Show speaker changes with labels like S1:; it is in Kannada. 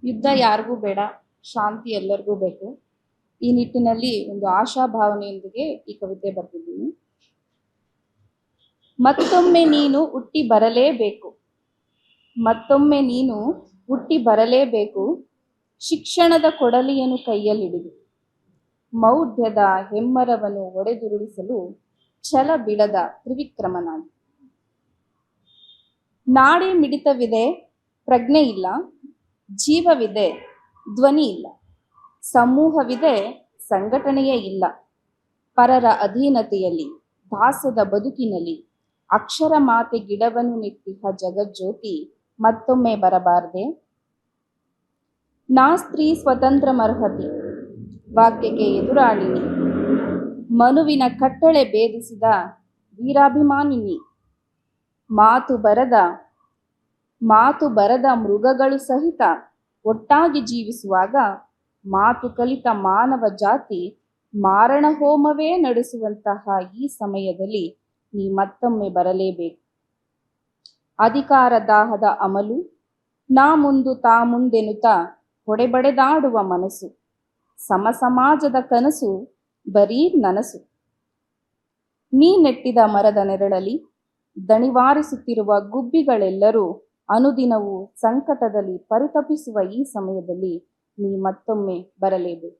S1: ಯುದ್ಧ ಯಾರಿಗೂ ಬೇಡ, ಶಾಂತಿ ಎಲ್ಲರಿಗೂ ಬೇಕು. ಈ ನಿಟ್ಟಿನಲ್ಲಿ ಒಂದು ಆಶಾಭಾವನೆಯೊಂದಿಗೆ ಈ ಕವಿತೆ ಬರೆದಿದ್ದೀನಿ. ಮತ್ತೊಮ್ಮೆ ನೀನು ಹುಟ್ಟಿ ಬರಲೇಬೇಕು, ಮತ್ತೊಮ್ಮೆ ನೀನು ಹುಟ್ಟಿ ಬರಲೇಬೇಕು. ಶಿಕ್ಷಣದ ಕೊಡಲಿಯನ್ನು ಕೈಯಲ್ಲಿಡಿದು ಮೌಢ್ಯದ ಹೆಮ್ಮರವನ್ನು ಒಡೆದುರುಳಿಸಲು ಛಲ ಬಿಡದ ತ್ರಿವಿಕ್ರಮನಾಗಿ. ನಾಡಿ ಮಿಡಿತವಿದೆ, ಪ್ರಜ್ಞೆ ಇಲ್ಲ, ಜೀವವಿದೆ, ಧ್ವನಿ ಇಲ್ಲ, ಸಮೂಹವಿದೆ, ಸಂಘಟನೆಯೇ ಇಲ್ಲ. ಪರರ ಅಧೀನತೆಯಲ್ಲಿ ದಾಸದ ಬದುಕಿನಲ್ಲಿ ಅಕ್ಷರ ಮಾತೆ ಗಿಡವನ್ನು ನೆಟ್ಟಿಹ ಜಗಜ್ಯೋತಿ ಮತ್ತೊಮ್ಮೆ ಬರಬಾರದೆ. ನಾ ಸ್ತ್ರೀ ಸ್ವತಂತ್ರ ಮರ್ಹತಿ ವಾಕ್ಯಕ್ಕೆ ಎದುರಾಳಿನಿ, ಮನುವಿನ ಕಟ್ಟಳೆ ಭೇದಿಸಿದ ವೀರಾಭಿಮಾನಿನಿ. ಮಾತು ಬರದ ಮೃಗಗಳು ಸಹಿತ ಒಟ್ಟಾಗಿ ಜೀವಿಸುವಾಗ ಮಾತು ಕಲಿತ ಮಾನವ ಜಾತಿ ಮಾರಣ ಹೋಮವೇ ನಡೆಸುವಂತಹ ಈ ಸಮಯದಲ್ಲಿ ನೀ ಮತ್ತೊಮ್ಮೆ ಬರಲೇಬೇಕು. ಅಧಿಕಾರ ದಾಹದ ಅಮಲು, ನಾ ಮುಂದು ತಾ ಮುಂದೆನುತ ಹೊಡೆಬಡೆದಾಡುವ ಮನಸ್ಸು, ಸಮಾಜದ ಕನಸು ಬರೀ ನನಸು. ನೀ ನೆಟ್ಟಿದ ಮರದ ನೆರಳಲ್ಲಿ ದಣಿವಾರಿಸುತ್ತಿರುವ ಗುಬ್ಬಿಗಳೆಲ್ಲರೂ ಅನುದಿನವೂ ಸಂಕಟದಲ್ಲಿ ಪರಿತಪಿಸುವ ಈ ಸಮಯದಲ್ಲಿ ನೀ ಮತ್ತೊಮ್ಮೆ ಬರಲೇಬೇಕು.